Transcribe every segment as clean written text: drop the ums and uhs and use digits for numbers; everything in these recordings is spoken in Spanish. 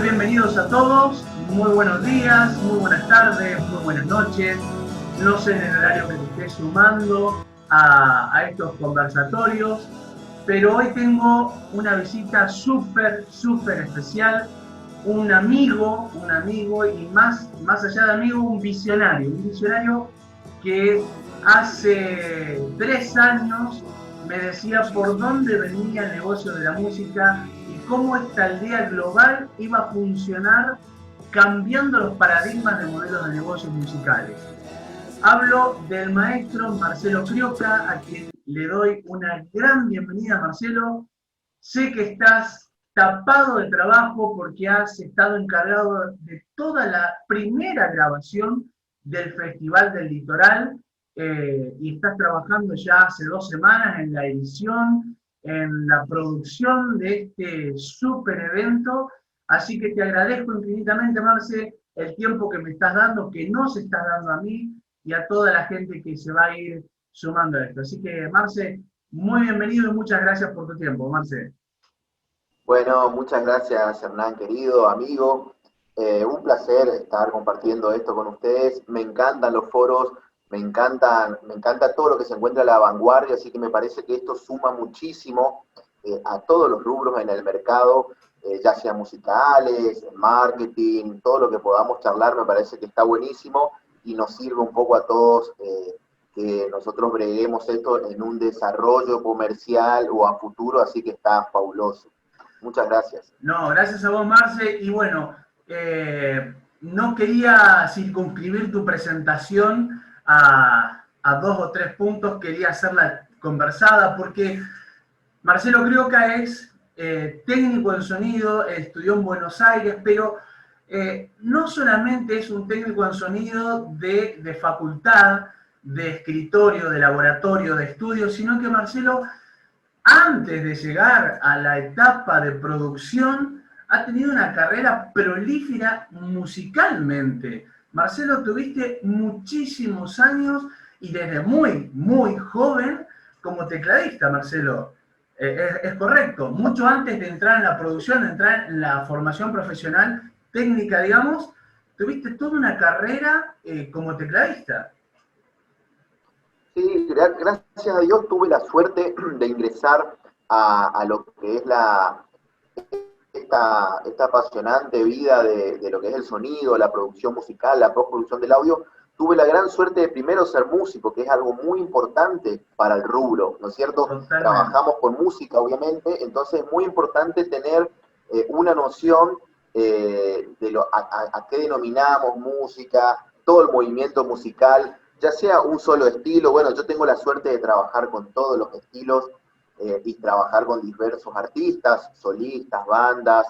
Muy bienvenidos a todos, muy buenos días, muy buenas tardes, muy buenas noches. No sé en el horario que te estés sumando a estos conversatorios, pero hoy tengo una visita súper especial, un amigo y más allá de amigo, un visionario que hace 3 años me decía por dónde venía el negocio de la música y cómo esta aldea global iba a funcionar cambiando los paradigmas de modelos de negocios musicales. Hablo del maestro Marcelo Crioca, a quien le doy una gran bienvenida. Marcelo, sé que estás tapado de trabajo porque has estado encargado de toda la primera grabación del Festival del Litoral, y estás trabajando ya hace 2 semanas en la edición, en la producción de este súper evento. Así que te agradezco infinitamente, Marce, el tiempo que me estás dando, que nos estás dando a mí y a toda la gente que se va a ir sumando a esto. Así que, Marce, muy bienvenido y muchas gracias por tu tiempo, Marce. Bueno, muchas gracias Hernán, querido amigo. Un placer estar compartiendo esto con ustedes. Me encantan los foros, me encanta todo lo que se encuentra a la vanguardia, así que me parece que esto suma muchísimo a todos los rubros en el mercado, ya sea musicales, marketing, todo lo que podamos charlar, me parece que está buenísimo y nos sirve un poco a todos que nosotros breguemos esto en un desarrollo comercial o a futuro, así que está fabuloso. Muchas gracias. No, gracias a vos, Marce. Y bueno, no quería circunscribir tu presentación a 2 o 3 puntos, quería hacerla conversada porque Marcelo Crioca es técnico en sonido, estudió en Buenos Aires, pero no solamente es un técnico en sonido de facultad, de escritorio, de laboratorio, de estudio, sino que Marcelo, antes de llegar a la etapa de producción, ha tenido una carrera prolífera musicalmente. Marcelo, tuviste muchísimos años y desde muy joven como tecladista, Marcelo. Es correcto, mucho antes de entrar en la producción, de entrar en la formación profesional técnica, digamos, tuviste toda una carrera como tecladista. Sí, gracias a Dios tuve la suerte de ingresar a lo que es esta apasionante vida de lo que es el sonido, la producción musical, la postproducción del audio. Tuve la gran suerte de primero ser músico, que es algo muy importante para el rubro, ¿no es cierto? Totalmente. Trabajamos con música, obviamente, entonces es muy importante tener una noción a qué denominamos música, todo el movimiento musical, ya sea un solo estilo. Bueno, yo tengo la suerte de trabajar con todos los estilos y trabajar con diversos artistas, solistas, bandas.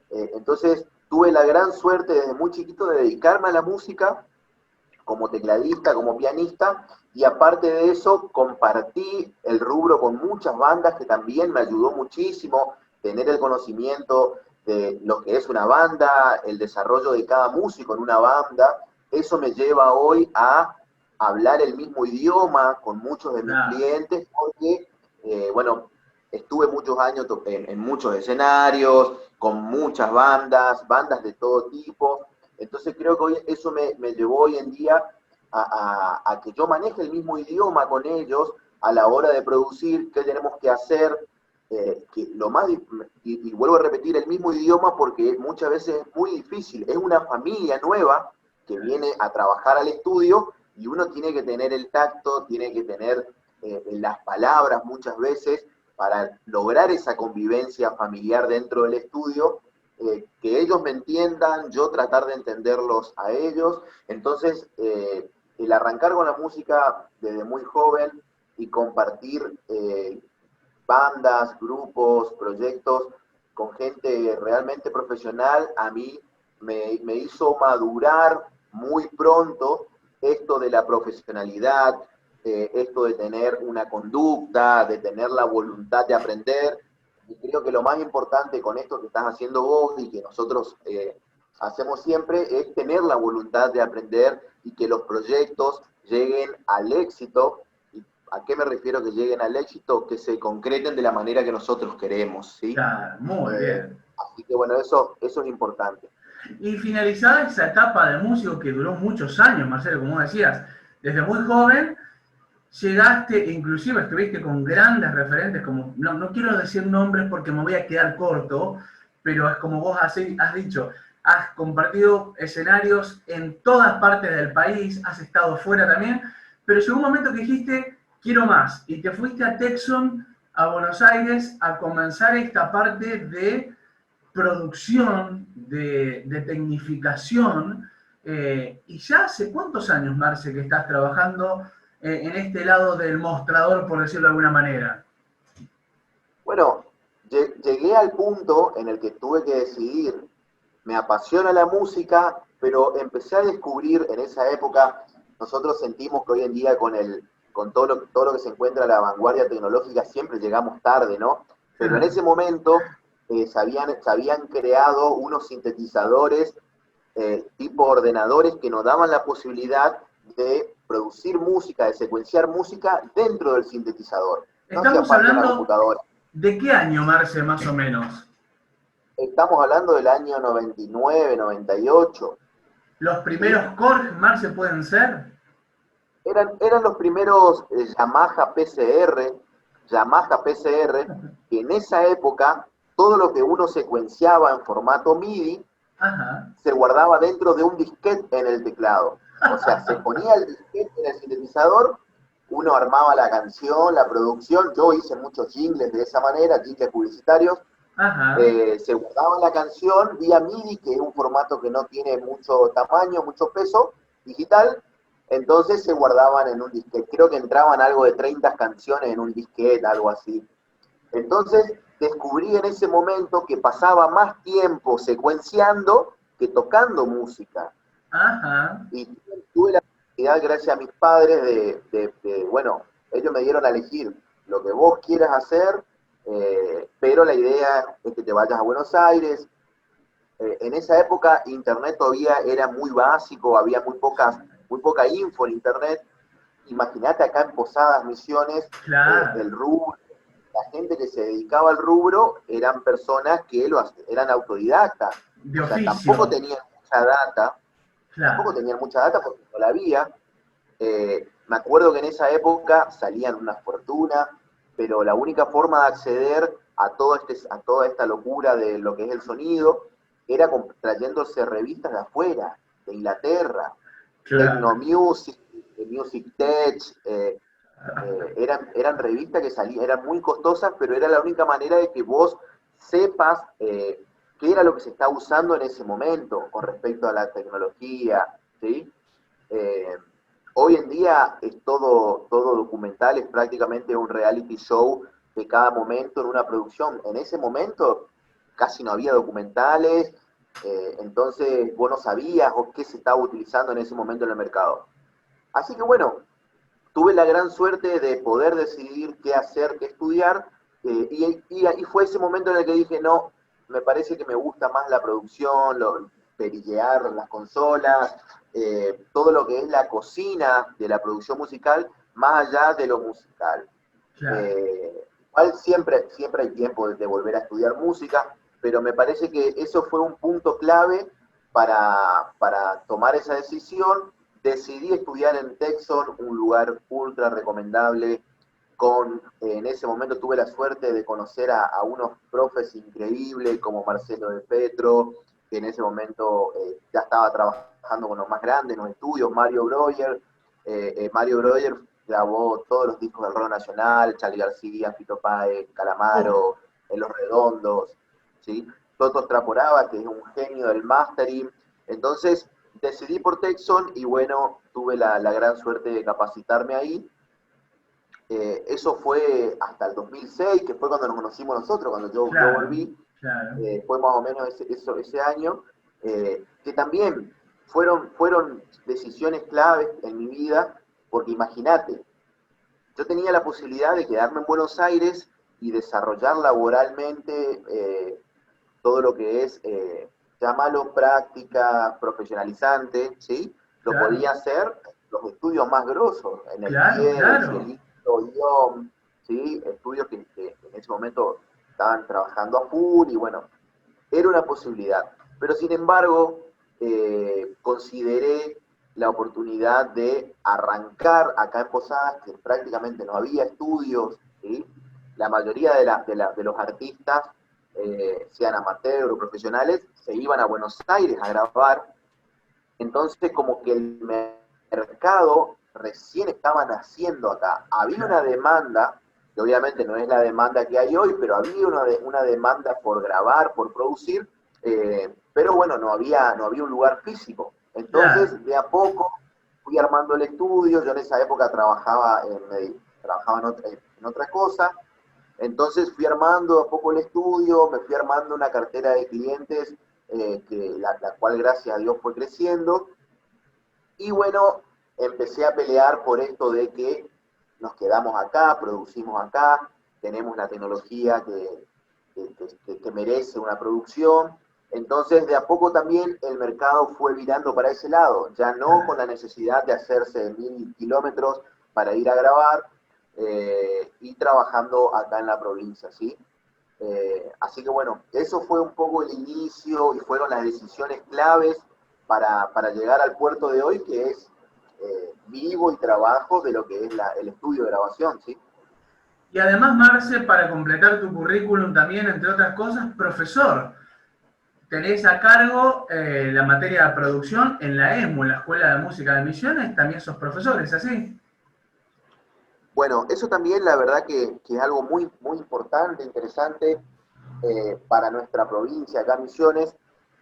Entonces, tuve la gran suerte desde muy chiquito de dedicarme a la música como tecladista, como pianista, y aparte de eso, compartí el rubro con muchas bandas que también me ayudó muchísimo tener el conocimiento de lo que es una banda, el desarrollo de cada músico en una banda. Eso me lleva hoy a hablar el mismo idioma con muchos de mis Claro. clientes, porque, bueno, estuve muchos años en muchos escenarios, con muchas bandas de todo tipo. Entonces creo que hoy eso me llevó hoy en día a que yo maneje el mismo idioma con ellos a la hora de producir, qué tenemos que hacer, que lo más, y vuelvo a repetir, el mismo idioma porque muchas veces es muy difícil, es una familia nueva que viene a trabajar al estudio y uno tiene que tener el tacto, tiene que tener las palabras muchas veces para lograr esa convivencia familiar dentro del estudio, que ellos me entiendan, yo tratar de entenderlos a ellos. Entonces, el arrancar con la música desde muy joven y compartir bandas, grupos, proyectos con gente realmente profesional, a mí me hizo madurar muy pronto esto de la profesionalidad, esto de tener una conducta, de tener la voluntad de aprender. Y creo que lo más importante con esto que estás haciendo vos y que nosotros hacemos siempre es tener la voluntad de aprender y que los proyectos lleguen al éxito. ¿Y a qué me refiero que lleguen al éxito? Que se concreten de la manera que nosotros queremos, ¿sí? Claro, muy bien. Así que bueno, eso es importante. Y finalizada esa etapa de músico que duró muchos años, Marcelo, como decías, desde muy joven llegaste, inclusive estuviste con grandes referentes, como, no quiero decir nombres porque me voy a quedar corto, pero es como vos has dicho, has compartido escenarios en todas partes del país, has estado fuera también, pero llegó un momento que dijiste, quiero más, y te fuiste a Texon, a Buenos Aires, a comenzar esta parte de producción, de tecnificación, y ya hace cuántos años, Marce, que estás trabajando en este lado del mostrador, por decirlo de alguna manera. Bueno, llegué al punto en el que tuve que decidir, me apasiona la música, pero empecé a descubrir en esa época, nosotros sentimos que hoy en día con todo lo que se encuentra a la vanguardia tecnológica siempre llegamos tarde, ¿no? Pero en ese momento se habían creado unos sintetizadores tipo ordenadores que nos daban la posibilidad de producir música, de secuenciar música dentro del sintetizador. No hacía Estamos falta una hablando computadora. de qué año, Marce, más o menos. Estamos hablando del año 99, 98. ¿Los ¿Sí? primeros Korg, Marce, pueden ser? Eran los primeros Yamaha PCR, que en esa época todo lo que uno secuenciaba en formato MIDI Ajá. se guardaba dentro de un disquete en el teclado. O sea, se ponía el disquete en el sintetizador, uno armaba la canción, la producción, yo hice muchos jingles de esa manera, jingles publicitarios, Ajá. se guardaba la canción vía MIDI, que es un formato que no tiene mucho tamaño, mucho peso digital, entonces se guardaban en un disquete. Creo que entraban algo de 30 canciones en un disquete, algo así. Entonces descubrí en ese momento que pasaba más tiempo secuenciando que tocando música. Ajá. Y tuve la oportunidad, gracias a mis padres, bueno, ellos me dieron a elegir lo que vos quieras hacer, pero la idea es que te vayas a Buenos Aires. En esa época internet todavía era muy básico, había muy poca info en internet. Imagínate acá en Posadas Misiones, Claro. el rubro, la gente que se dedicaba al rubro eran personas que eran autodidactas, De o sea, tampoco oficio. tenían mucha data, Claro. porque no la había. Me acuerdo que en esa época salían una fortuna, pero la única forma de acceder a toda esta locura de lo que es el sonido era trayéndose revistas de afuera, de Inglaterra, Techno Claro. Music, Music Tech, eran revistas que salían, eran muy costosas, pero era la única manera de que vos sepas qué era lo que se está usando en ese momento con respecto a la tecnología, ¿sí? Eh, Hoy en día es todo documental, es prácticamente un reality show de cada momento en una producción. En ese momento casi no había documentales, entonces vos no sabías o qué se estaba utilizando en ese momento en el mercado. Así que bueno, tuve la gran suerte de poder decidir qué hacer, qué estudiar, y fue ese momento en el que dije, no, me parece que me gusta más la producción, perillear las consolas, todo lo que es la cocina de la producción musical, más allá de lo musical. Claro. Igual siempre hay tiempo de volver a estudiar música, pero me parece que eso fue un punto clave para tomar esa decisión. Decidí estudiar en Texon, un lugar ultra recomendable. En ese momento tuve la suerte de conocer a unos profes increíbles como Marcelo de Petro, que en ese momento ya estaba trabajando con los más grandes en los estudios, Mario Breuer grabó todos los discos del rock nacional, Charly García, Fito Páez, Uf. Calamaro, En Los Redondos, ¿sí? Toto Straporava, que es un genio del mastering. Entonces decidí por Texon y bueno, tuve la gran suerte de capacitarme ahí. Eso fue hasta el 2006, que fue cuando nos conocimos nosotros, cuando yo Claro. volví, Claro. fue más o menos ese año, que también fueron decisiones claves en mi vida, porque imagínate, yo tenía la posibilidad de quedarme en Buenos Aires y desarrollar laboralmente todo lo que es, llámalo práctica profesionalizante, ¿sí? Lo Claro. podía hacer los estudios más grosos, en el Claro. Pie, el Claro. Cielito, ¿sí? Estudios que en ese momento estaban trabajando a full y bueno, era una posibilidad. Pero sin embargo, consideré la oportunidad de arrancar acá en Posadas, que prácticamente no había estudios, ¿sí? La mayoría de los artistas, sean amateur o profesionales, se iban a Buenos Aires a grabar. Entonces, como que el mercado recién estaba naciendo acá. Había una demanda, que obviamente no es la demanda que hay hoy, pero había una demanda por grabar, por producir, pero bueno, no había un lugar físico. Claro. Entonces, de a poco fui armando el estudio. Yo en esa época trabajaba en otra cosa. Entonces fui armando a poco el estudio, me fui armando una cartera de clientes, la cual gracias a Dios fue creciendo. Y bueno, empecé a pelear por esto de que nos quedamos acá, producimos acá, tenemos la tecnología que merece una producción. Entonces, de a poco también el mercado fue virando para ese lado, ya no con la necesidad de hacerse 1000 kilómetros para ir a grabar, y trabajando acá en la provincia, ¿sí? Así que bueno, eso fue un poco el inicio y fueron las decisiones claves para llegar al puerto de hoy, que es, vivo y trabajo de lo que es el estudio de grabación, ¿sí? Y además, Marce, para completar tu currículum también, entre otras cosas, profesor. Tenés a cargo la materia de producción en la ESMU, en la Escuela de Música de Misiones, también sos profesor, ¿es así? Bueno, eso también la verdad que es algo muy, muy importante, interesante, para nuestra provincia, acá en Misiones,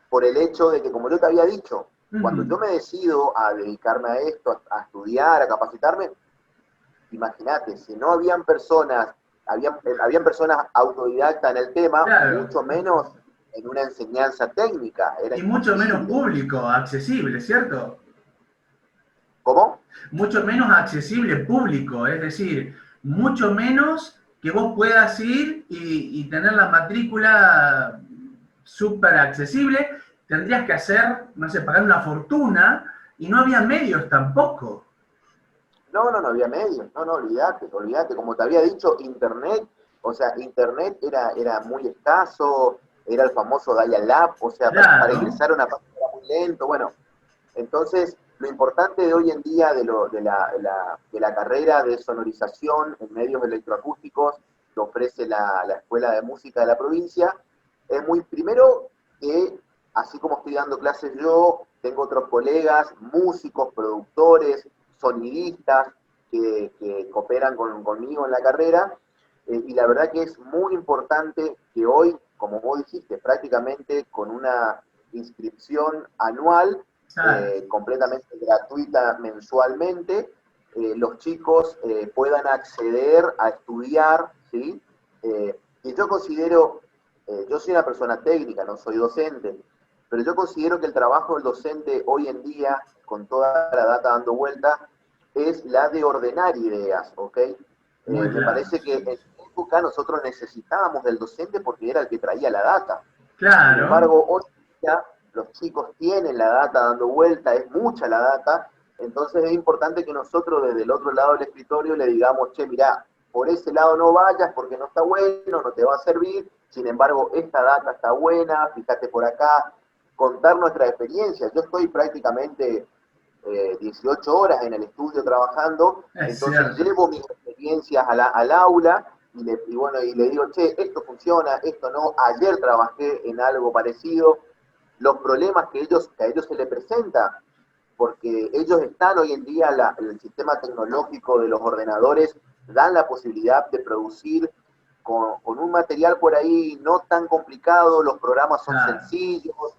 por el hecho de que, como yo te había dicho, cuando Ujú. yo me decido a dedicarme a esto, a estudiar, a capacitarme, imagínate, si no habían personas autodidactas en el tema, Claro. mucho menos en una enseñanza técnica, era Y mucho menos imposible. público, accesible, ¿cierto? ¿Cómo? Mucho menos accesible público, es decir, mucho menos que vos puedas ir y tener la matrícula súper accesible, tendrías que hacer, no sé, pagar una fortuna y no había medios tampoco. No, no, no había medios, no, no, olvídate, olvídate, como te había dicho, internet, o sea, internet era muy escaso, era el famoso dial-up, o sea, para Claro, ingresar a una página era muy lento. Bueno, entonces, lo importante de hoy en día de la carrera de sonorización en medios electroacústicos que ofrece la Escuela de Música de la provincia es muy, primero, que así como estoy dando clases yo, tengo otros colegas, músicos, productores, sonidistas que cooperan conmigo en la carrera, y la verdad que es muy importante que hoy, como vos dijiste, prácticamente con una inscripción anual, claro. completamente gratuita mensualmente, los chicos, puedan acceder a estudiar, ¿sí? Y yo considero, yo soy una persona técnica, no soy docente, pero yo considero que el trabajo del docente hoy en día, con toda la data dando vuelta, es la de ordenar ideas, ¿ok? Muy Me claro. parece que en esa época nosotros necesitábamos del docente porque era el que traía la data. Sin Claro, embargo, hoy día los chicos tienen la data dando vuelta, es mucha la data, entonces es importante que nosotros desde el otro lado del escritorio le digamos, che, mirá, por ese lado no vayas porque no está bueno, no te va a servir, sin embargo, esta data está buena, fíjate por acá, contar nuestra experiencia. Yo estoy prácticamente, 18 horas en el estudio trabajando, es entonces cierto. llevo mis experiencias al aula y le digo, che, esto funciona, esto no, ayer trabajé en algo parecido, los problemas que a ellos se les presenta, porque ellos están hoy en día, el sistema tecnológico de los ordenadores dan la posibilidad de producir con un material por ahí no tan complicado, los programas son Claro. sencillos,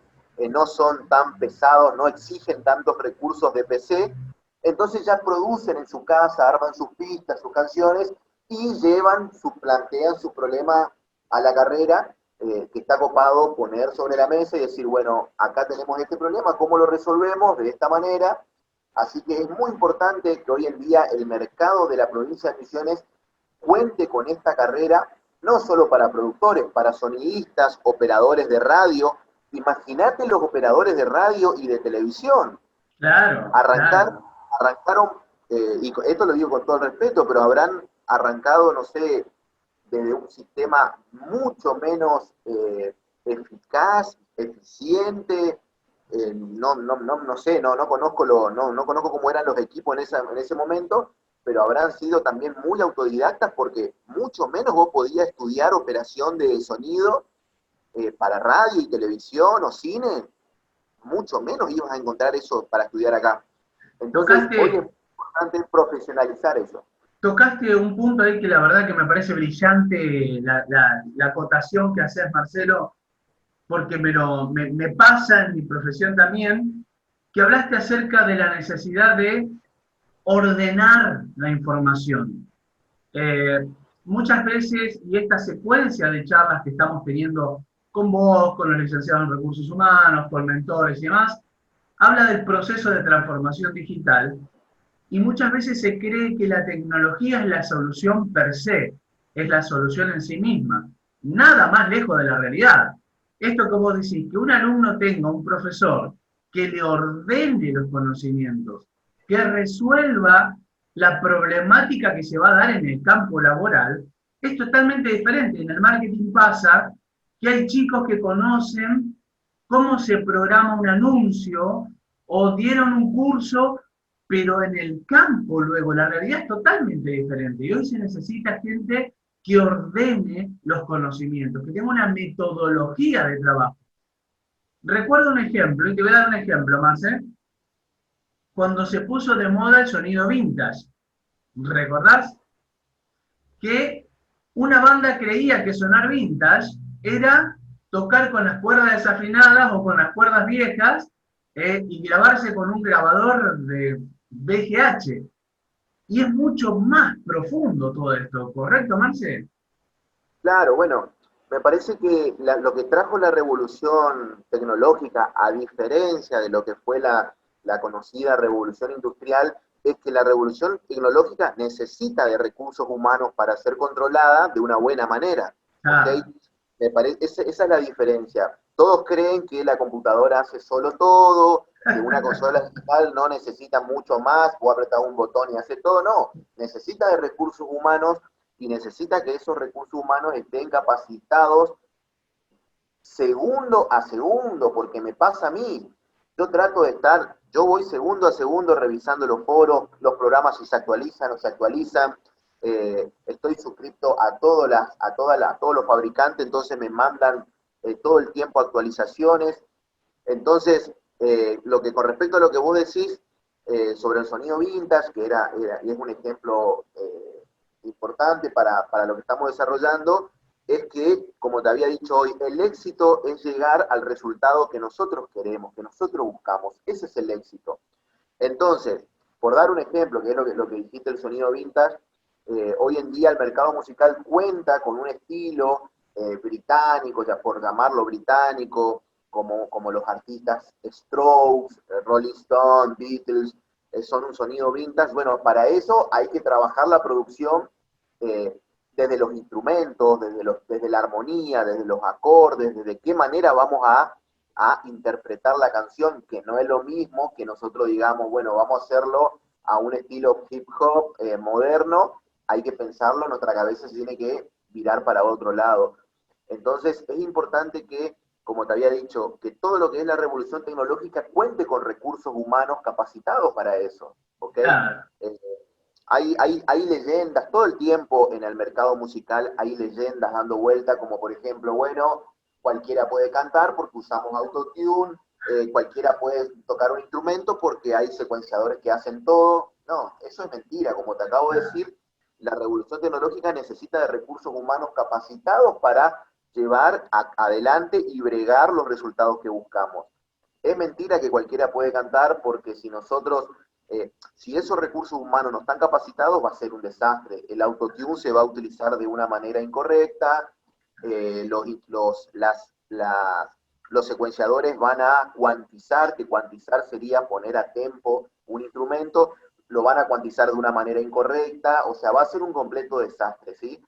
no son tan pesados, no exigen tantos recursos de PC, entonces ya producen en su casa, arman sus pistas, sus canciones y plantean su problema a la carrera, que está copado poner sobre la mesa y decir, bueno, acá tenemos este problema, ¿cómo lo resolvemos? De esta manera. Así que es muy importante que hoy en día el mercado de la provincia de Misiones cuente con esta carrera, no solo para productores, para sonidistas, operadores de radio. Imagínate los operadores de radio y de televisión. Claro, Arrancar, claro. arrancaron, y esto lo digo con todo el respeto, pero habrán arrancado, no sé, desde un sistema mucho menos, eficaz, eficiente. No sé, no conozco no conozco cómo eran los equipos en ese momento, pero habrán sido también muy autodidactas porque mucho menos vos podías estudiar operación de sonido para radio y televisión o cine, mucho menos ibas a encontrar eso para estudiar acá. Entonces, hoy es Tocaste, importante profesionalizar eso. tocaste un punto ahí que la verdad que me parece brillante la acotación que haces, Marcelo, porque me pasa en mi profesión también, que hablaste acerca de la necesidad de ordenar la información. Eh, Muchas veces, y esta secuencia de charlas que estamos teniendo con vos, con los licenciados en recursos humanos, con mentores y demás, habla del proceso de transformación digital y muchas veces se cree que la tecnología es la solución per se, es la solución en sí misma. Nada más lejos de la realidad. Esto que vos decís, que un alumno tenga un profesor que le ordene los conocimientos, que resuelva la problemática que se va a dar en el campo laboral, es totalmente diferente. En el marketing pasa que hay chicos que conocen cómo se programa un anuncio o dieron un curso, pero en el campo luego la realidad es totalmente diferente. Y hoy se necesita gente que ordene los conocimientos, que tenga una metodología de trabajo. Recuerdo un ejemplo, y te voy a dar un ejemplo, Marce, cuando se puso de moda el sonido vintage. ¿Recordás? Que una banda creía que sonar vintage era tocar con las cuerdas desafinadas o con las cuerdas viejas y grabarse con un grabador de VGH. Y es mucho más profundo todo esto, ¿correcto, Marce? Claro, bueno, me parece que lo que trajo la revolución tecnológica, a diferencia de lo que fue la conocida revolución industrial, es que la revolución tecnológica necesita de recursos humanos para ser controlada de una buena manera. ¿Ok? Ah, Esa es la diferencia. Todos creen que la computadora hace solo todo, que una consola digital no necesita mucho más, o apretar un botón y hace todo. No, necesita de recursos humanos y necesita que esos recursos humanos estén capacitados segundo a segundo, porque me pasa a mí. Yo trato de estar, yo voy segundo a segundo revisando los foros, los programas si se actualizan o se actualizan. Estoy suscrito a todos los fabricantes, entonces me mandan todo el tiempo actualizaciones. Entonces, lo que con respecto a lo que vos decís sobre el sonido vintage, que y es un ejemplo importante para lo que estamos desarrollando, es que, como te había dicho hoy, el éxito es llegar al resultado que nosotros queremos, que nosotros buscamos. Ese es el éxito. Entonces, por dar un ejemplo, que es lo que dijiste, el sonido vintage, hoy en día el mercado musical cuenta con un estilo británico, ya por llamarlo británico, como los artistas Strokes, Rolling Stone, Beatles, son un sonido vintage. Bueno, para eso hay que trabajar la producción eh, desde los instrumentos, desde la armonía, desde los acordes, desde qué manera vamos a interpretar la canción, que no es lo mismo que nosotros digamos, bueno, vamos a hacerlo a un estilo hip hop moderno, hay que pensarlo, nuestra cabeza se tiene que virar para otro lado. Entonces es importante que, como te había dicho, que todo lo que es la revolución tecnológica cuente con recursos humanos capacitados para eso, ¿ok? claro. Hay leyendas, todo el tiempo en el mercado musical hay leyendas dando vuelta, como por ejemplo, bueno, cualquiera puede cantar porque usamos autotune, cualquiera puede tocar un instrumento porque hay secuenciadores que hacen todo. No, eso es mentira, como te acabo de decir, la revolución tecnológica necesita de recursos humanos capacitados para llevar adelante y bregar los resultados que buscamos. Es mentira que cualquiera puede cantar porque si esos recursos humanos no están capacitados va a ser un desastre. El autotune se va a utilizar de una manera incorrecta, los secuenciadores van a cuantizar, que cuantizar sería poner a tempo un instrumento, lo van a cuantizar de una manera incorrecta, o sea, va a ser un completo desastre, ¿sí?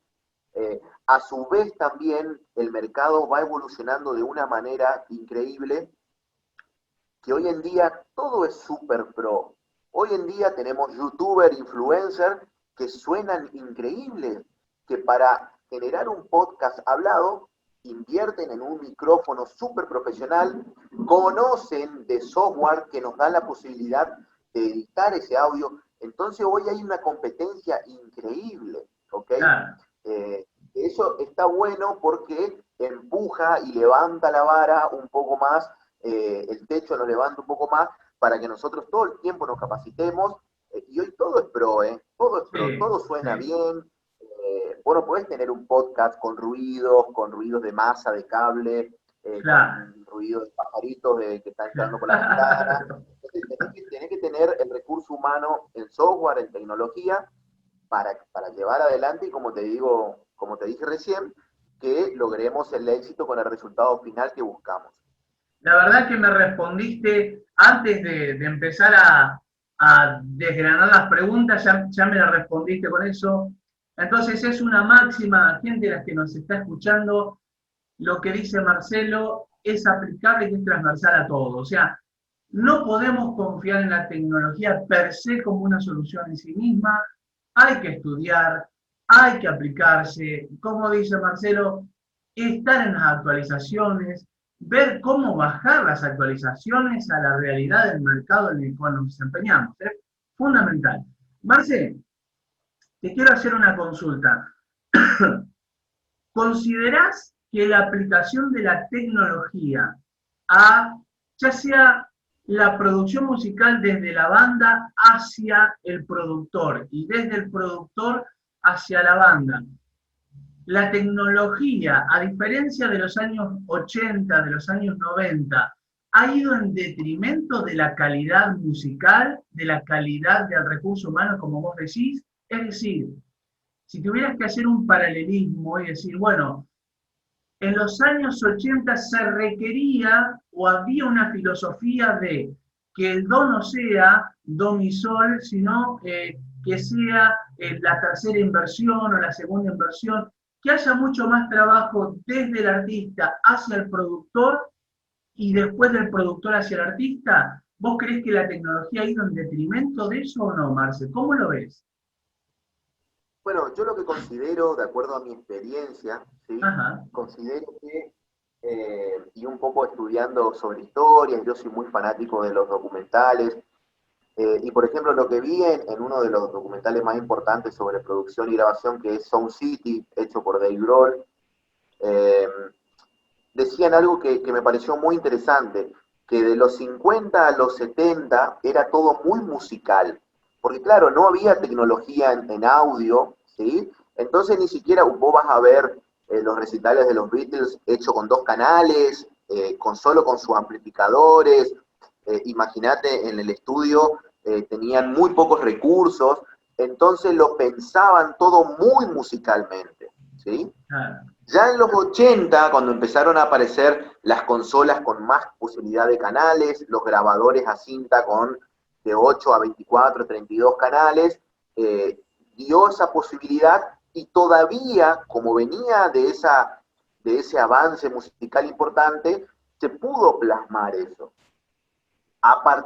A su vez también el mercado va evolucionando de una manera increíble que hoy en día todo es super pro. Hoy en día tenemos youtuber, influencer que suenan increíbles, que para generar un podcast hablado invierten en un micrófono súper profesional, conocen de software que nos da la posibilidad de editar ese audio. Entonces hoy hay una competencia increíble, ¿ok? Claro. Eso está bueno porque empuja y levanta la vara un poco más, el techo lo levanta un poco más para que nosotros todo el tiempo nos capacitemos, y hoy todo es pro, todo es pro, Sí, todo suena sí, bien. Vos no podés tener un podcast con ruidos de masa, de cable, claro. con ruidos de pajaritos que están entrando por la ventana. Entonces, tenés que tener el recurso humano en software, en tecnología, para llevar adelante y como te digo, como te dije recién, que logremos el éxito con el resultado final que buscamos. La verdad que me respondiste antes de empezar a desgranar las preguntas, ya me la respondiste con eso. Entonces es una máxima, gente de las que nos está escuchando, lo que dice Marcelo es aplicable y es transversal a todo. O sea, no podemos confiar en la tecnología per se como una solución en sí misma. Hay que estudiar, hay que aplicarse, como dice Marcelo, estar en las actualizaciones, ver cómo bajar las actualizaciones a la realidad del mercado en el cual nos desempeñamos. Es fundamental. Marcelo, te quiero hacer una consulta. ¿Considerás que la aplicación de la tecnología a, ya sea la producción musical desde la banda hacia el productor y desde el productor hacia la banda, la tecnología, a diferencia de los años 80, de los años 90, ha ido en detrimento de la calidad musical, de la calidad del recurso humano, como vos decís? Es decir, si tuvieras que hacer un paralelismo y decir, bueno, en los años 80 se requería o había una filosofía de que el do no sea do mi sol, sino que sea la tercera inversión o la segunda inversión, que haya mucho más trabajo desde el artista hacia el productor y después del productor hacia el artista. ¿Vos creés que la tecnología ha ido en detrimento de eso o no, Marce? ¿Cómo lo ves? Bueno, yo lo que considero, de acuerdo a mi experiencia, ¿sí? Ajá, Considero que, y un poco estudiando sobre historias, yo soy muy fanático de los documentales, y por ejemplo lo que vi en uno de los documentales más importantes sobre producción y grabación, que es Sound City, hecho por Dave Grohl, eh, decían algo que me pareció muy interesante, que de los 50 a los 70 era todo muy musical, porque claro, no había tecnología en audio, ¿sí? Entonces ni siquiera vos vas a ver los recitales de los Beatles hechos con dos canales, solo con sus amplificadores. Imagínate, en el estudio tenían muy pocos recursos, entonces lo pensaban todo muy musicalmente, ¿sí? claro. Ya en los 80, cuando empezaron a aparecer las consolas con más posibilidad de canales, los grabadores a cinta con de 8 a 24, 32 canales, dio esa posibilidad y todavía, como venía de ese avance musical importante, se pudo plasmar eso.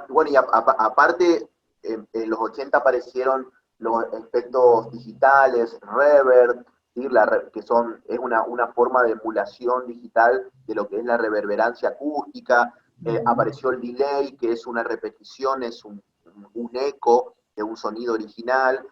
Bueno, y aparte, en los 80 aparecieron los efectos digitales, reverb, ¿sí? Que es una forma de emulación digital de lo que es la reverberancia acústica. Apareció el delay, que es una repetición, es un eco de un sonido original.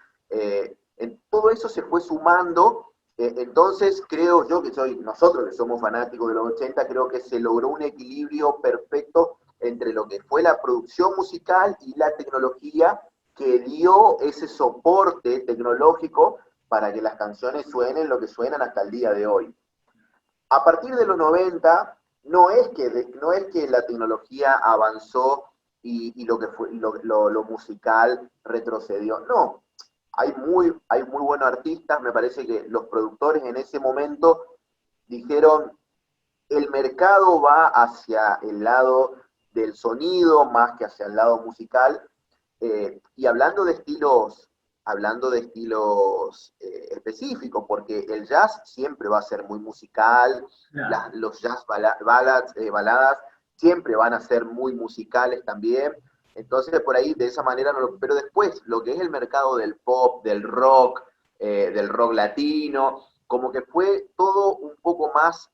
Todo eso se fue sumando. Entonces creo yo nosotros que somos fanáticos de los 80, creo que se logró un equilibrio perfecto entre lo que fue la producción musical y la tecnología que dio ese soporte tecnológico para que las canciones suenen lo que suenan hasta el día de hoy. A partir de los 90, no es que la tecnología avanzó y lo que fue lo musical retrocedió. No, hay muy buenos artistas. Me parece que los productores en ese momento dijeron, el mercado va hacia el lado del sonido más que hacia el lado musical. Y hablando de estilos específicos, porque el jazz siempre va a ser muy musical, Claro. los jazz baladas siempre van a ser muy musicales también. Entonces, por ahí, de esa manera, no pero después, lo que es el mercado del pop, del rock latino, como que fue todo un poco más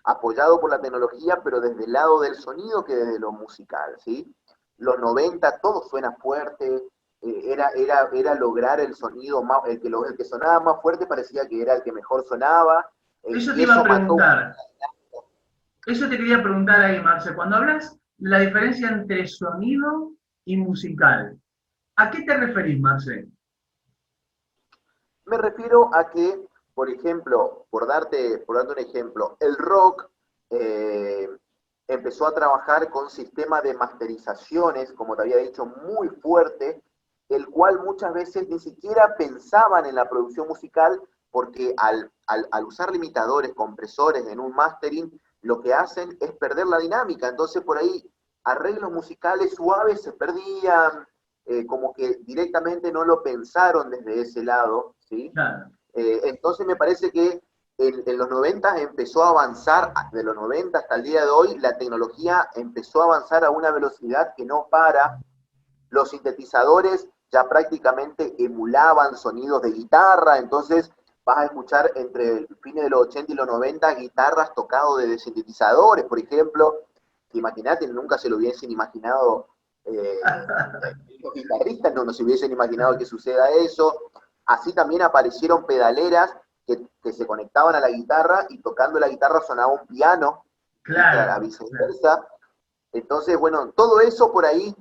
apoyado por la tecnología, pero desde el lado del sonido que desde lo musical, ¿sí? Los 90 todo suena fuerte, era lograr el sonido, más, el que sonaba más fuerte parecía que era el que mejor sonaba, Eso te y iba a eso mató. preguntar. Eso te quería preguntar ahí, Marce. Cuando hablas de la diferencia entre sonido y musical, ¿a qué te referís, Marce? Me refiero a que, por ejemplo, por darte un ejemplo, el rock eh, empezó a trabajar con sistemas de masterizaciones, como te había dicho, muy fuerte, el cual muchas veces ni siquiera pensaban en la producción musical, porque al usar limitadores, compresores en un mastering, lo que hacen es perder la dinámica. Entonces por ahí arreglos musicales suaves se perdían, como que directamente no lo pensaron desde ese lado, ¿sí? Claro. Entonces me parece que en los 90 empezó a avanzar, de los 90 hasta el día de hoy, la tecnología empezó a avanzar a una velocidad que no para. Los sintetizadores ya prácticamente emulaban sonidos de guitarra, entonces vas a escuchar entre el fines de los 80 y los 90 guitarras tocadas de sintetizadores, por ejemplo. Imagínate, nunca se lo hubiesen imaginado los guitarristas, no se hubiesen imaginado que suceda eso. Así también aparecieron pedaleras que se conectaban a la guitarra y tocando la guitarra sonaba un piano, ¿viste? A Claro, claro. viceversa. Entonces, bueno, todo eso por ahí,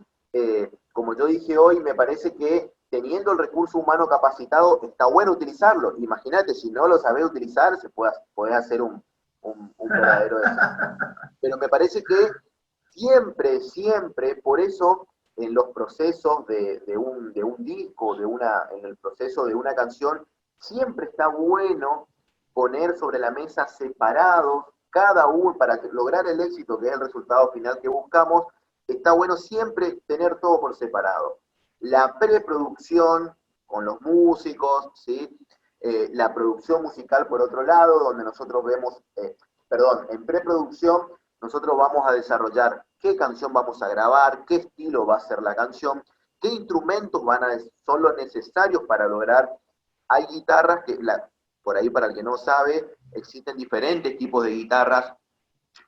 como yo dije hoy, me parece que teniendo el recurso humano capacitado, está bueno utilizarlo. Imagínate, si no lo sabés utilizar, puede hacer un verdadero desastre. Pero me parece que siempre, por eso en los procesos de un disco, en el proceso de una canción, siempre está bueno poner sobre la mesa separados cada uno para lograr el éxito, que es el resultado final que buscamos. Está bueno siempre tener todo por separado. La preproducción con los músicos, ¿sí? La producción musical por otro lado, donde nosotros vemos, perdón, en preproducción nosotros vamos a desarrollar qué canción vamos a grabar, qué estilo va a ser la canción, qué instrumentos son los necesarios para lograr. Hay guitarras por ahí para el que no sabe, existen diferentes tipos de guitarras.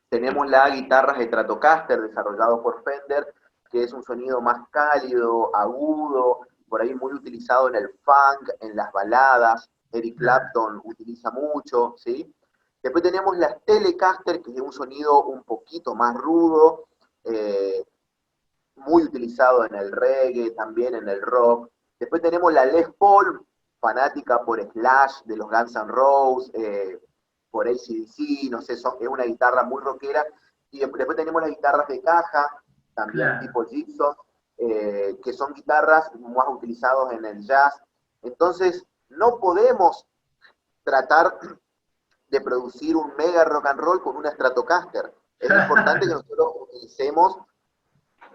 Tenemos las guitarras Stratocaster desarrollado por Fender, que es un sonido más cálido, agudo, por ahí muy utilizado en el funk, en las baladas. Eric Claro. Clapton utiliza mucho, ¿sí? Después tenemos las Telecaster, que es un sonido un poquito más rudo, eh, muy utilizado en el reggae, también en el rock. Después tenemos la Les Paul, fanática por Slash, de los Guns N' Roses, por AC/DC, no sé, es una guitarra muy rockera. Y después tenemos las guitarras de caja, también Claro. tipo Gibson, que son guitarras más utilizadas en el jazz. Entonces, no podemos tratar de producir un mega rock and roll con una Stratocaster. Es importante que Claro. nosotros utilicemos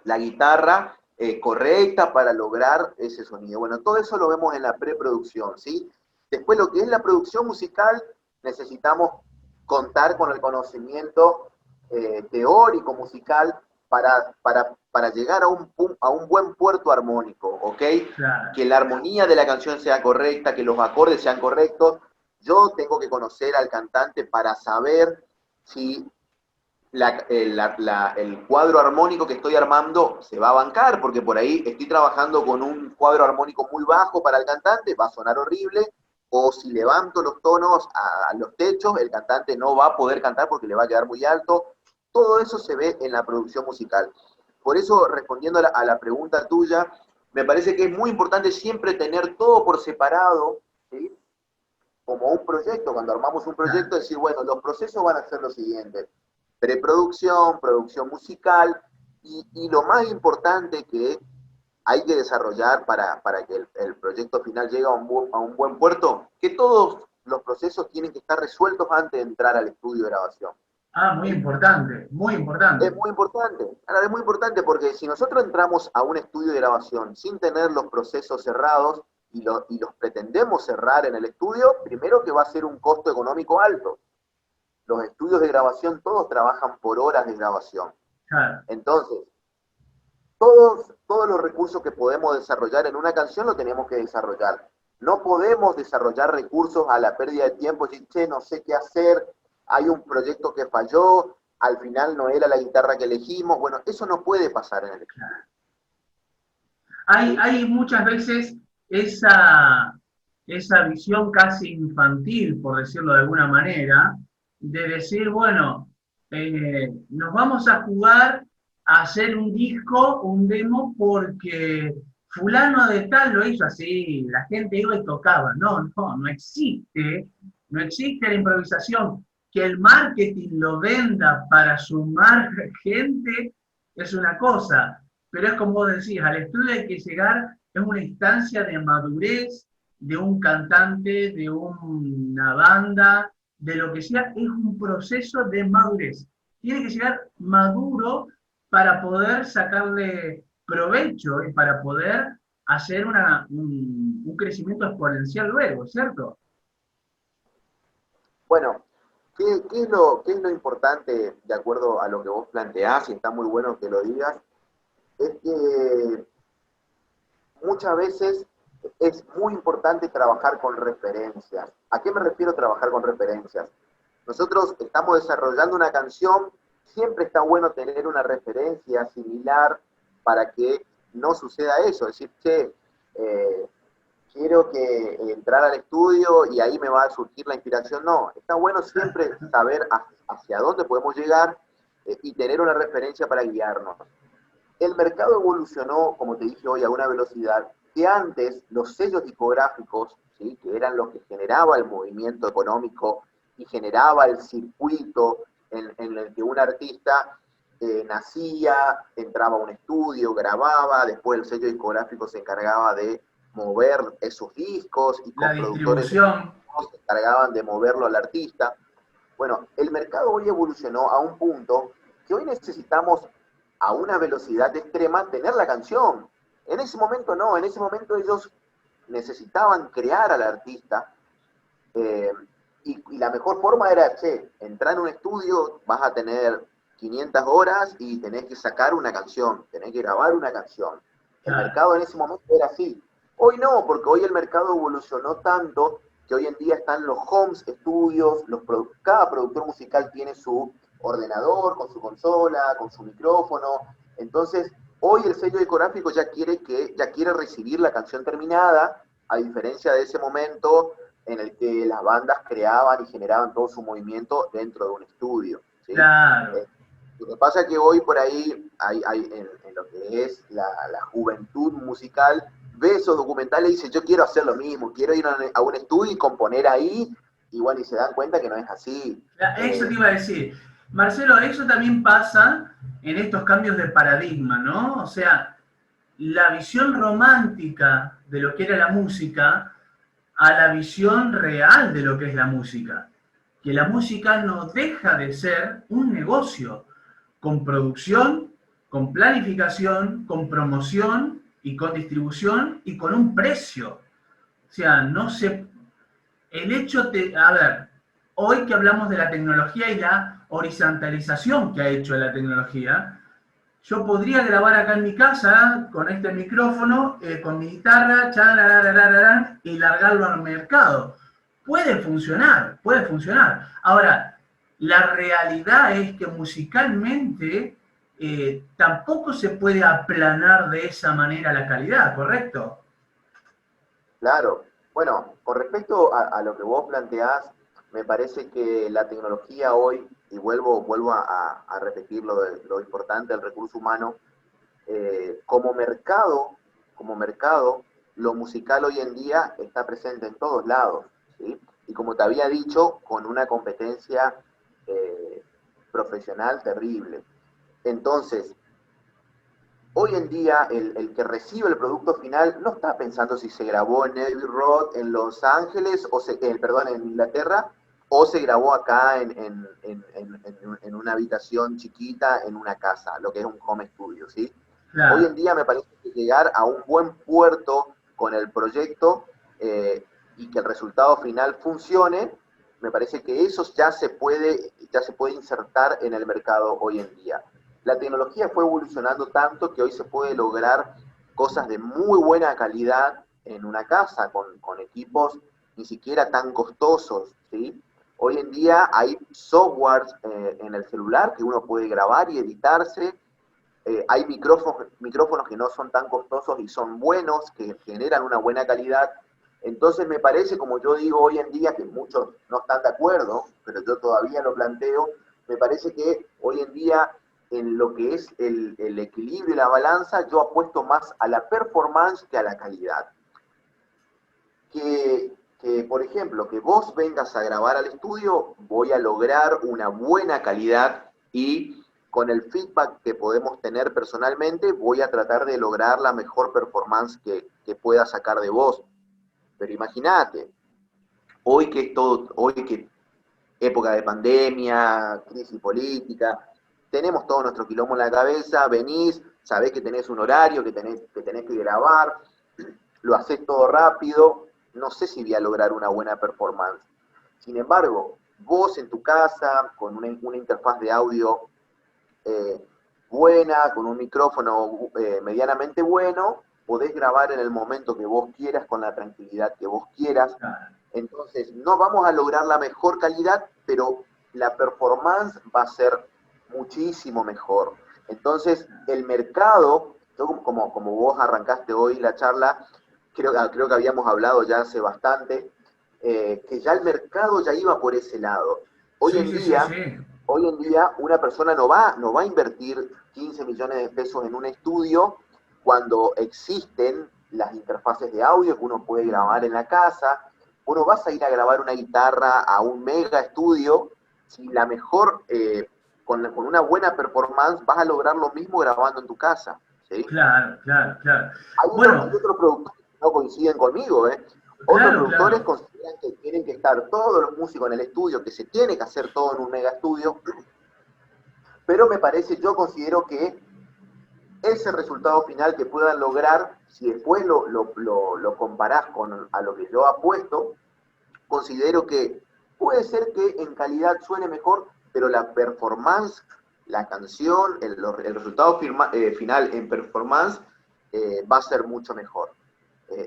la guitarra correcta para lograr ese sonido. Bueno, todo eso lo vemos en la preproducción, ¿sí? Después lo que es la producción musical, necesitamos contar con el conocimiento teórico musical para llegar a un buen puerto armónico, ¿ok? Claro. Que la armonía de la canción sea correcta, que los acordes sean correctos. Yo tengo que conocer al cantante para saber si el cuadro armónico que estoy armando se va a bancar, porque por ahí estoy trabajando con un cuadro armónico muy bajo para el cantante, va a sonar horrible, o si levanto los tonos a los techos, el cantante no va a poder cantar porque le va a quedar muy alto. Todo eso se ve en la producción musical. Por eso, respondiendo a la pregunta tuya, me parece que es muy importante siempre tener todo por separado, ¿sí? Como un proyecto, cuando armamos un proyecto, Claro. decir, bueno, los procesos van a ser los siguientes: preproducción, producción musical, y lo más importante que hay que desarrollar para que el proyecto final llegue a un buen puerto, que todos los procesos tienen que estar resueltos antes de entrar al estudio de grabación. Ah, muy ¿Sí? importante, muy Es importante. muy importante, ahora, es muy importante porque si nosotros entramos a un estudio de grabación sin tener los procesos cerrados y los pretendemos cerrar en el estudio, primero que va a ser un costo económico alto. Los estudios de grabación todos trabajan por horas de grabación. Claro. Entonces, todos los recursos que podemos desarrollar en una canción lo tenemos que desarrollar. No podemos desarrollar recursos a la pérdida de tiempo y decir, che, no sé qué hacer, hay un proyecto que falló, al final no era la guitarra que elegimos. Bueno, eso no puede pasar en el estudio. ¿Sí? Hay muchas veces esa visión casi infantil, por decirlo de alguna manera, de decir, bueno, nos vamos a jugar a hacer un disco, un demo, porque fulano de tal lo hizo así, la gente iba y tocaba. No, no, no existe, no existe la improvisación. Que el marketing lo venda para sumar gente es una cosa, pero es como vos decís, al estudio hay que llegar, es una instancia de madurez de un cantante, de una banda, de lo que sea, es un proceso de madurez. Tiene que llegar maduro para poder sacarle provecho y para poder hacer un crecimiento exponencial luego, ¿cierto? Bueno, qué es lo importante de acuerdo a lo que vos planteás? Y está muy bueno que lo digas, es que muchas veces es muy importante trabajar con referencias. ¿A qué me refiero trabajar con referencias? Nosotros estamos desarrollando una canción, siempre está bueno tener una referencia similar para que no suceda eso, decir, che, eh, quiero que entrar al estudio y ahí me va a surgir la inspiración. No, está bueno siempre saber hacia dónde podemos llegar y tener una referencia para guiarnos. El mercado evolucionó, como te dije hoy, a una velocidad que antes los sellos discográficos, ¿sí?, que eran los que generaba el movimiento económico y generaba el circuito en el que un artista nacía, entraba a un estudio, grababa, después el sello discográfico se encargaba de mover esos discos y La con productores distribución, se encargaban de moverlo al artista. Bueno, el mercado hoy evolucionó a un punto que hoy necesitamos a una velocidad extrema tener la canción. En ese momento no, en ese momento ellos necesitaban crear al artista eh, y la mejor forma era, che, entrar en un estudio, vas a tener 500 horas y tenés que sacar una canción, tenés que grabar una canción. El claro. mercado en ese momento era así. Hoy no, porque hoy el mercado evolucionó tanto que hoy en día están los homes studios, cada productor musical tiene su ordenador, con su consola, con su micrófono. Entonces, hoy el sello discográfico ya quiere recibir la canción terminada, a diferencia de ese momento en el que las bandas creaban y generaban todo su movimiento dentro de un estudio. ¿Sí? Claro. Lo que pasa es que hoy por ahí, en lo que es la juventud musical, ve esos documentales y dice, yo quiero hacer lo mismo, quiero ir a un estudio y componer ahí, y bueno, y se dan cuenta que no es así. Eso te iba a decir. Marcelo, eso también pasa en estos cambios de paradigma, ¿no? O sea, la visión romántica de lo que era la música a la visión real de lo que es la música. Que la música no deja de ser un negocio con producción, con planificación, con promoción y con distribución y con un precio. O sea, no se... El hecho de... A ver, hoy que hablamos de la tecnología y la horizontalización que ha hecho la tecnología, yo podría grabar acá en mi casa con este micrófono, con mi guitarra, y largarlo al mercado. Puede funcionar, puede funcionar. Ahora, la realidad es que musicalmente tampoco se puede aplanar de esa manera la calidad, ¿correcto? Claro. Bueno, con respecto a lo que vos planteás, me parece que la tecnología hoy, y vuelvo a repetir lo importante del recurso humano, como mercado, lo musical hoy en día está presente en todos lados, ¿sí? Y como te había dicho, con una competencia eh, profesional terrible. Entonces, hoy en día el que recibe el producto final no está pensando si se grabó en Abbey Road, en Los Ángeles, perdón, en Inglaterra, o se grabó acá en una habitación chiquita en una casa, lo que es un home studio, ¿sí? Hoy Claro. en día me parece que llegar a un buen puerto con el proyecto y que el resultado final funcione, me parece que eso ya se puede insertar en el mercado hoy en día. La tecnología fue evolucionando tanto que hoy se puede lograr cosas de muy buena calidad en una casa con equipos ni siquiera tan costosos, ¿sí? Hoy en día hay softwares en el celular que uno puede grabar y editarse. Hay micrófonos que no son tan costosos y son buenos, que generan una buena calidad. Entonces me parece, como yo digo hoy en día, que muchos no están de acuerdo, pero yo todavía lo planteo, me parece que hoy en día en lo que es el equilibrio y la balanza, yo apuesto más a la performance que a la calidad. Por ejemplo, que vos vengas a grabar al estudio, voy a lograr una buena calidad y con el feedback que podemos tener personalmente, voy a tratar de lograr la mejor performance que pueda sacar de vos. Pero imagínate, hoy que época de pandemia, crisis política, tenemos todo nuestro quilombo en la cabeza, venís, sabés que tenés un horario, que tenés que grabar, lo haces todo rápido, no sé si voy a lograr una buena performance. Sin embargo, vos en tu casa, con una interfaz de audio eh, buena, con un micrófono medianamente bueno, podés grabar en el momento que vos quieras, con la tranquilidad que vos quieras. Claro. Entonces, no vamos a lograr la mejor calidad, pero la performance va a ser muchísimo mejor. Entonces, el mercado, yo como vos arrancaste hoy la charla, creo que habíamos hablado ya hace bastante, que ya el mercado ya iba por ese lado. Hoy Sí, en sí, sí, día, sí. hoy en día una persona no va a invertir 15 millones de pesos en un estudio cuando existen las interfaces de audio que uno puede grabar en la casa. Uno vas a ir a grabar una guitarra a un mega estudio, si la mejor, con una buena performance, vas a lograr lo mismo grabando en tu casa, ¿sí? Claro, claro, claro. Hay Bueno, otros productores que no coinciden conmigo, ¿eh? Otros claro, productores claro. consideran que tienen que estar todos los músicos en el estudio, que se tiene que hacer todo en un mega estudio, pero yo considero que ese resultado final que puedan lograr, si después lo comparás con a lo que yo apuesto, considero que puede ser que en calidad suene mejor, pero la performance, la canción, el resultado final en performance va a ser mucho mejor.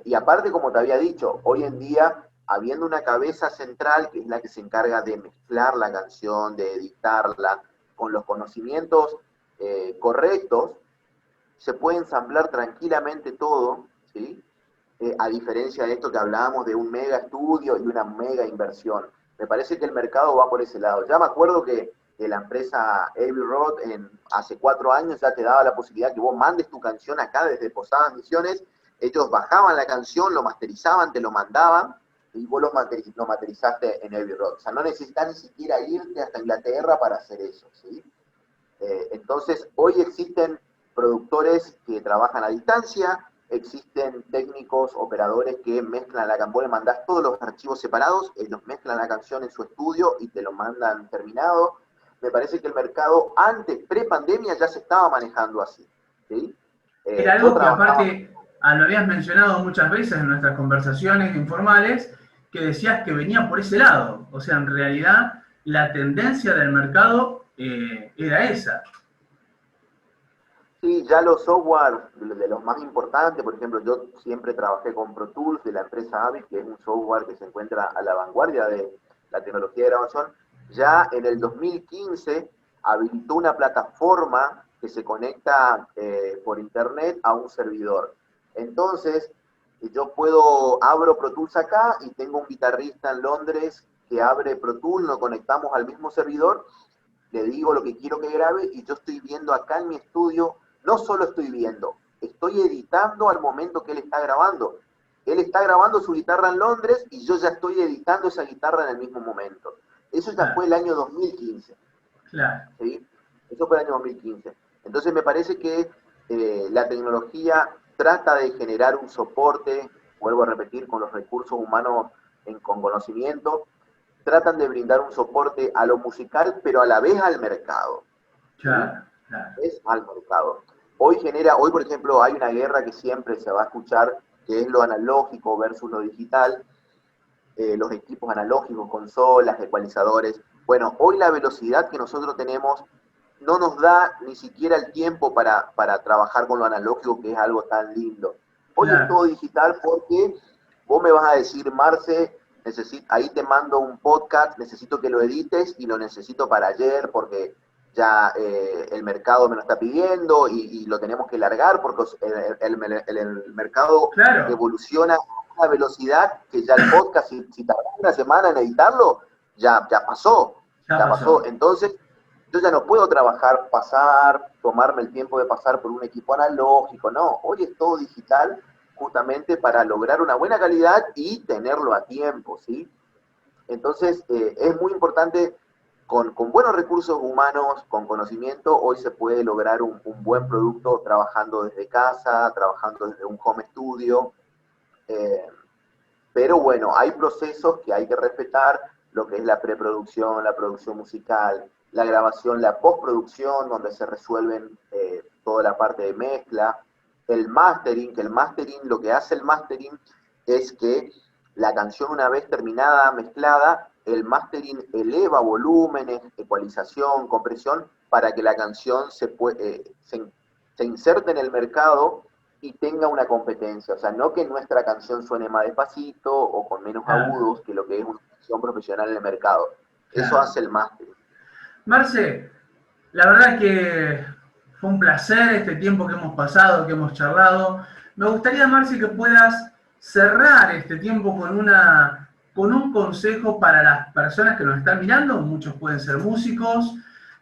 Y aparte, como te había dicho, hoy en día, habiendo una cabeza central que es la que se encarga de mezclar la canción, de editarla, con los conocimientos correctos, se puede ensamblar tranquilamente todo, ¿sí? A diferencia de esto que hablábamos de un mega estudio y una mega inversión. Me parece que el mercado va por ese lado. Ya me acuerdo que la empresa Abbey Road hace 4 años ya te daba la posibilidad que vos mandes tu canción acá desde Posadas Misiones. Ellos bajaban la canción, lo masterizaban, te lo mandaban y vos lo masterizaste en Abbey Road. O sea, no necesitas ni siquiera irte hasta Inglaterra para hacer eso, ¿sí? Entonces, hoy existen productores que trabajan a distancia, existen técnicos, operadores que mezclan la canción, vos le mandás todos los archivos separados, ellos mezclan la canción en su estudio y te lo mandan terminado. Me parece que el mercado antes, pre-pandemia, ya se estaba manejando así, ¿sí? Era Yo algo que trabajaba. aparte lo habías mencionado muchas veces en nuestras conversaciones informales, que decías que venía por ese lado. O sea, en realidad la tendencia del mercado era esa. Sí, ya los software de los más importantes, por ejemplo, yo siempre trabajé con Pro Tools de la empresa Avid, que es un software que se encuentra a la vanguardia de la tecnología de grabación. Ya en el 2015 habilitó una plataforma que se conecta por internet a un servidor. Entonces, abro Pro Tools acá y tengo un guitarrista en Londres que abre Pro Tools, nos conectamos al mismo servidor, le digo lo que quiero que grabe y yo estoy viendo acá en mi estudio, no solo estoy viendo, estoy editando al momento que él está grabando. Él está grabando su guitarra en Londres y yo ya estoy editando esa guitarra en el mismo momento. Eso ya Claro, fue el año 2015, claro. ¿sí? Eso fue el año 2015. Entonces me parece que la tecnología trata de generar un soporte, vuelvo a repetir, con los recursos humanos con conocimiento, tratan de brindar un soporte a lo musical, pero a la vez al mercado, ¿sí? Claro, claro. Es al mercado. Hoy por ejemplo, hay una guerra que siempre se va a escuchar, que es lo analógico versus lo digital, los equipos analógicos, consolas, ecualizadores. Bueno, hoy la velocidad que nosotros tenemos no nos da ni siquiera el tiempo para trabajar con lo analógico, que es algo tan lindo. Hoy es claro, todo digital porque vos me vas a decir, Marce, ahí te mando un podcast, necesito que lo edites y lo necesito para ayer porque ya el mercado me lo está pidiendo y lo tenemos que largar porque el mercado claro, evoluciona a una velocidad que ya el podcast, si tardas una semana en editarlo, ya pasó, ya ya pasó. pasó. Entonces, yo ya no puedo trabajar, tomarme el tiempo de pasar por un equipo analógico, no, hoy es todo digital justamente para lograr una buena calidad y tenerlo a tiempo, ¿sí? Entonces, es muy importante, con buenos recursos humanos, con conocimiento, hoy se puede lograr un buen producto trabajando desde casa, trabajando desde un home studio, eh, pero bueno, hay procesos que hay que respetar, lo que es la preproducción, la producción musical, la grabación, la postproducción, donde se resuelven toda la parte de mezcla, el mastering, que el mastering, lo que hace el mastering es que la canción una vez terminada, mezclada, el mastering eleva volúmenes, ecualización, compresión, para que la canción se inserte en el mercado y tenga una competencia. O sea, no que nuestra canción suene más despacito o con menos Claro, agudos que lo que es una canción profesional en el mercado. Eso claro. hace el máster. Marce, la verdad que fue un placer este tiempo que hemos pasado, que hemos charlado. Me gustaría, Marce, que puedas cerrar este tiempo con un consejo para las personas que nos están mirando. Muchos pueden ser músicos,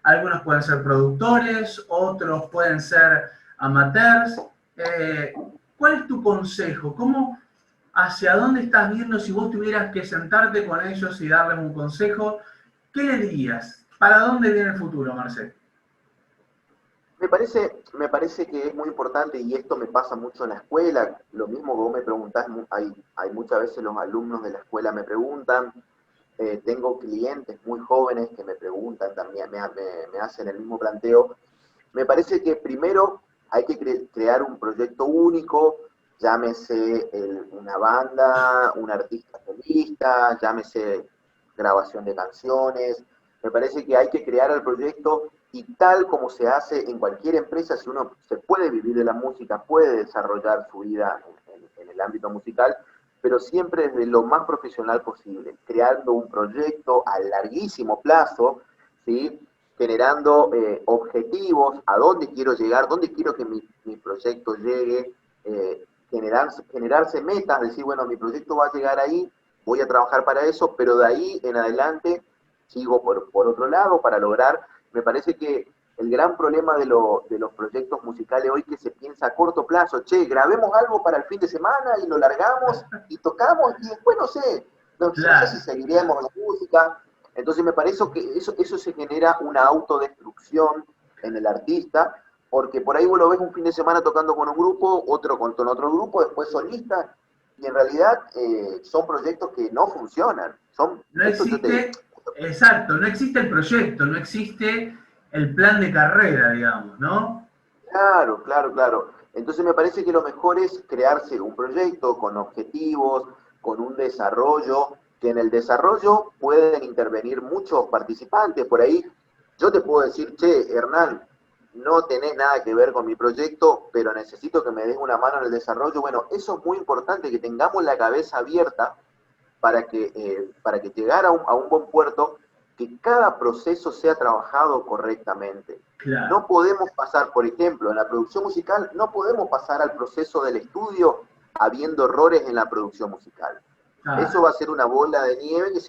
algunos pueden ser productores, otros pueden ser amateurs. Eh, ¿Cuál es tu consejo? ¿Hacia dónde estás viendo si vos tuvieras que sentarte con ellos y darles un consejo? ¿Qué le dirías? ¿Para dónde viene el futuro, Marcel? Me parece que es muy importante y esto me pasa mucho en la escuela. Lo mismo que vos me preguntás, hay muchas veces los alumnos de la escuela me preguntan, tengo clientes muy jóvenes que me preguntan también, me hacen el mismo planteo. Me parece que primero hay que crear un proyecto único, llámese una banda, un artista solista, llámese grabación de canciones. Me parece que hay que crear el proyecto y tal como se hace en cualquier empresa, si uno se puede vivir de la música, puede desarrollar su vida en el ámbito musical, pero siempre desde lo más profesional posible, creando un proyecto a larguísimo plazo, ¿sí? Generando objetivos, a dónde quiero llegar, dónde quiero que mi proyecto llegue, generarse metas, decir, bueno, mi proyecto va a llegar ahí, voy a trabajar para eso, pero de ahí en adelante sigo por otro lado para lograr, me parece que el gran problema de los proyectos musicales hoy que se piensa a corto plazo, che, grabemos algo para el fin de semana y lo largamos y tocamos y después no sé si Claro, seguiremos la música. Entonces me parece que eso se genera una autodestrucción en el artista, porque por ahí vos lo ves un fin de semana tocando con un grupo, otro con otro grupo, después solista, y en realidad son proyectos que no funcionan. no existe, exacto, no existe el proyecto, no existe el plan de carrera, digamos, ¿no? Claro, claro, claro. Entonces me parece que lo mejor es crearse un proyecto con objetivos, con un desarrollo, que en el desarrollo pueden intervenir muchos participantes. Por ahí yo te puedo decir, che, Hernán, no tenés nada que ver con mi proyecto, pero necesito que me des una mano en el desarrollo. Bueno, eso es muy importante, que tengamos la cabeza abierta para que llegar a un buen puerto, que cada proceso sea trabajado correctamente. Claro. No podemos pasar, por ejemplo, en la producción musical, no podemos pasar al proceso del estudio habiendo errores en la producción musical. Eso Ah, va a ser una bola de nieve que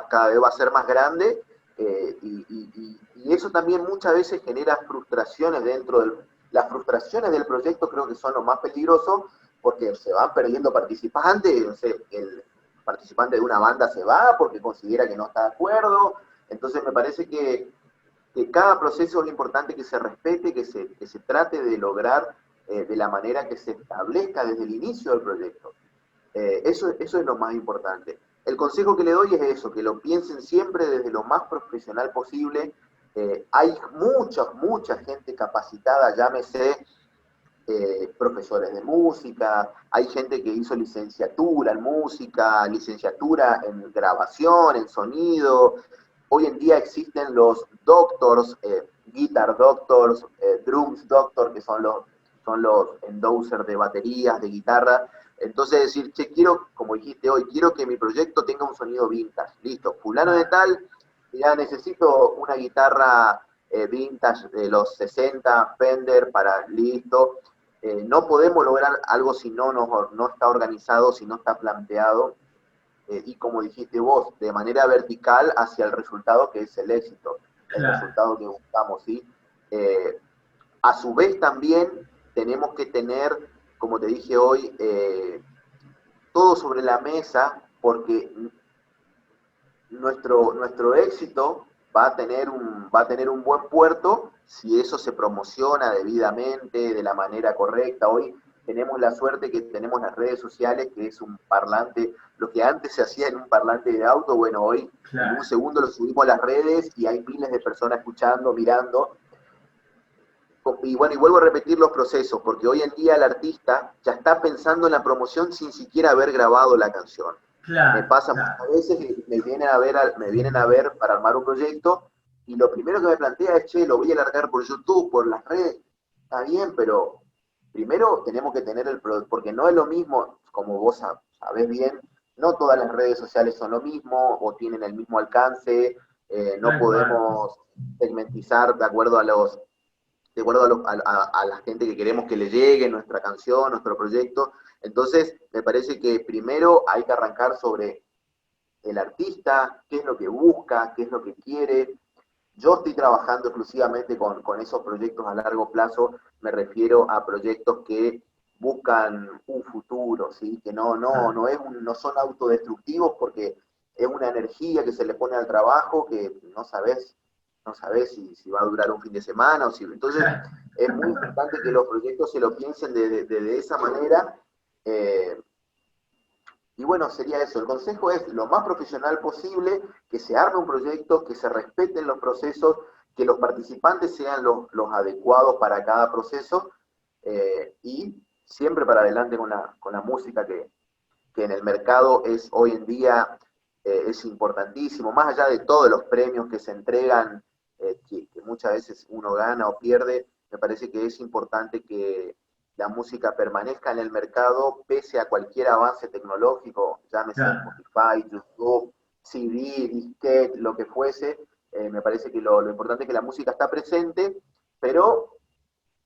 cada vez va a ser más grande y eso también muchas veces genera frustraciones las frustraciones del proyecto creo que son lo más peligroso porque se van perdiendo participantes, no sé, el participante de una banda se va porque considera que no está de acuerdo, entonces me parece que cada proceso es importante que se respete, que se trate de lograr de la manera que se establezca desde el inicio del proyecto. Eso es lo más importante. El consejo que le doy es eso, que lo piensen siempre desde lo más profesional posible. Hay mucha gente capacitada, llámese profesores de música, hay gente que hizo licenciatura en música, licenciatura en grabación, en sonido. Hoy en día existen los doctors, guitar doctors, drums doctor, que son son los endosers de baterías, de guitarra. Entonces decir, che, quiero, como dijiste hoy, quiero que mi proyecto tenga un sonido vintage. Listo, fulano de tal, ya necesito una guitarra vintage de los 60, Fender, listo. No podemos lograr algo si no está organizado, si no está planteado. Y como dijiste vos, de manera vertical hacia el resultado que es el éxito, el resultado que buscamos, ¿sí? A su vez también tenemos que tener, como te dije hoy, todo sobre la mesa, porque nuestro éxito va a tener un buen puerto si eso se promociona debidamente, de la manera correcta. Hoy tenemos la suerte que tenemos las redes sociales, que es un parlante, lo que antes se hacía en un parlante de auto, bueno, hoy en un segundo lo subimos a las redes y hay miles de personas escuchando, mirando. Y bueno, y vuelvo a repetir los procesos, porque hoy en día el artista ya está pensando en la promoción sin siquiera haber grabado la canción. Me pasa muchas veces que me vienen a ver para armar un proyecto y lo primero que me plantea es, che, lo voy a largar por YouTube, por las redes. Está bien, pero primero tenemos que tener porque no es lo mismo, como vos sabés bien, no todas las redes sociales son lo mismo o tienen el mismo alcance, no podemos segmentizar de acuerdo a la gente que queremos que le llegue nuestra canción, nuestro proyecto. Entonces, me parece que primero hay que arrancar sobre el artista, qué es lo que busca, qué es lo que quiere. Yo estoy trabajando exclusivamente con esos proyectos a largo plazo, me refiero a proyectos que buscan un futuro, ¿sí? Que no son autodestructivos porque es una energía que se le pone al trabajo que no sabes si va a durar un fin de semana o si. Entonces, es muy importante que los proyectos se lo piensen de esa manera. Y bueno, sería eso. El consejo es lo más profesional posible, que se arme un proyecto, que se respeten los procesos, que los participantes sean los adecuados para cada proceso y siempre para adelante con la música que en el mercado es hoy en día es importantísimo, más allá de todos los premios que se entregan, que muchas veces uno gana o pierde, me parece que es importante que la música permanezca en el mercado pese a cualquier avance tecnológico, llámese Spotify, YouTube, CD, disquete, lo que fuese. Me parece que lo importante es que la música está presente, pero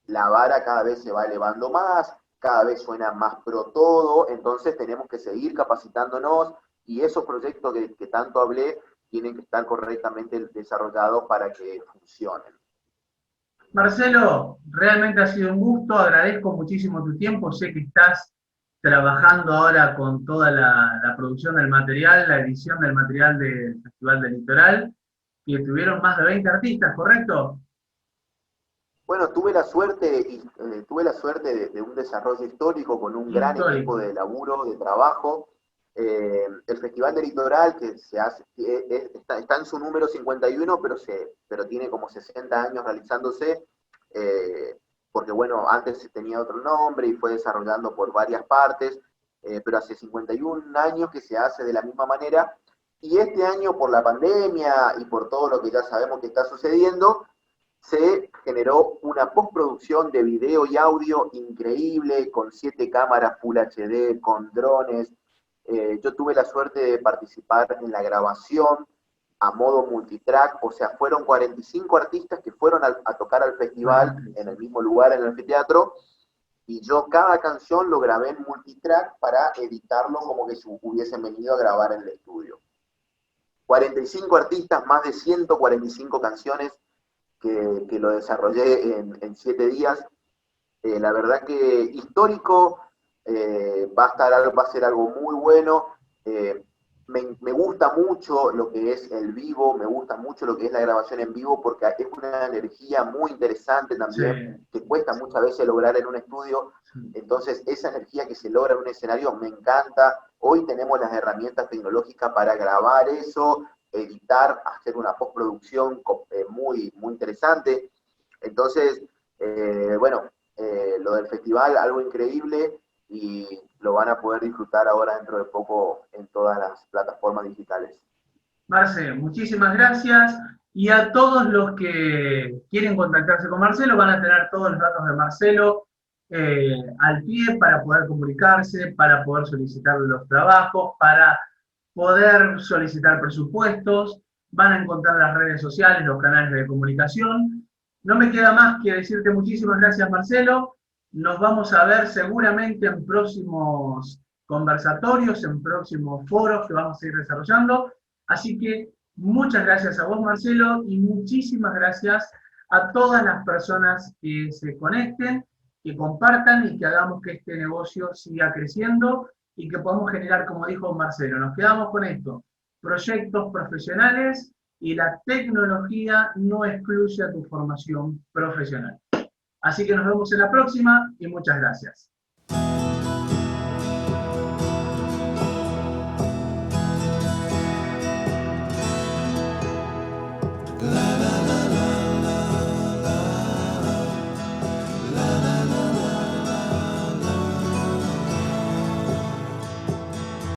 la vara cada vez se va elevando más, cada vez suena más pro todo, entonces tenemos que seguir capacitándonos y esos proyectos que tanto hablé tienen que estar correctamente desarrollados para que funcionen. Marcelo, realmente ha sido un gusto, agradezco muchísimo tu tiempo, sé que estás trabajando ahora con toda la producción del material, la edición del material del Festival del Litoral, que tuvieron más de 20 artistas, ¿correcto? Bueno, tuve la suerte de un desarrollo histórico con un gran equipo de laburo, de trabajo. El Festival del Litoral, que se hace, está en su número 51, pero tiene como 60 años realizándose, porque bueno, antes tenía otro nombre y fue desarrollando por varias partes, pero hace 51 años que se hace de la misma manera, y este año por la pandemia y por todo lo que ya sabemos que está sucediendo, se generó una postproducción de video y audio increíble, con 7 cámaras Full HD, con drones. Yo tuve la suerte de participar en la grabación a modo multitrack, o sea, fueron 45 artistas que fueron a tocar al festival en el mismo lugar, en el anfiteatro, y yo cada canción lo grabé en multitrack para editarlo como que hubiesen venido a grabar en el estudio. 45 artistas, más de 145 canciones, que lo desarrollé en 7 días. La verdad que histórico, va a ser algo muy bueno. Me gusta mucho lo que es el vivo, me gusta mucho lo que es la grabación en vivo, porque es una energía muy interesante también, que cuesta muchas veces lograr en un estudio. Entonces, esa energía que se logra en un escenario me encanta. Hoy tenemos las herramientas tecnológicas para grabar eso, editar, hacer una postproducción muy, muy interesante. Entonces, bueno, lo del festival, algo increíble, y lo van a poder disfrutar ahora dentro de poco en todas las plataformas digitales. Marce, muchísimas gracias. Y a todos los que quieren contactarse con Marcelo, van a tener todos los datos de Marcelo al pie para poder comunicarse, para poder solicitar los trabajos, para poder solicitar presupuestos. Van a encontrar las redes sociales, los canales de comunicación. No me queda más que decirte muchísimas gracias, Marcelo. Nos vamos a ver seguramente en próximos conversatorios, en próximos foros que vamos a ir desarrollando. Así que muchas gracias a vos, Marcelo, y muchísimas gracias a todas las personas que se conecten, que compartan y que hagamos que este negocio siga creciendo y que podamos generar, como dijo Marcelo, nos quedamos con esto, proyectos profesionales, y la tecnología no excluye a tu formación profesional. Así que nos vemos en la próxima y muchas gracias.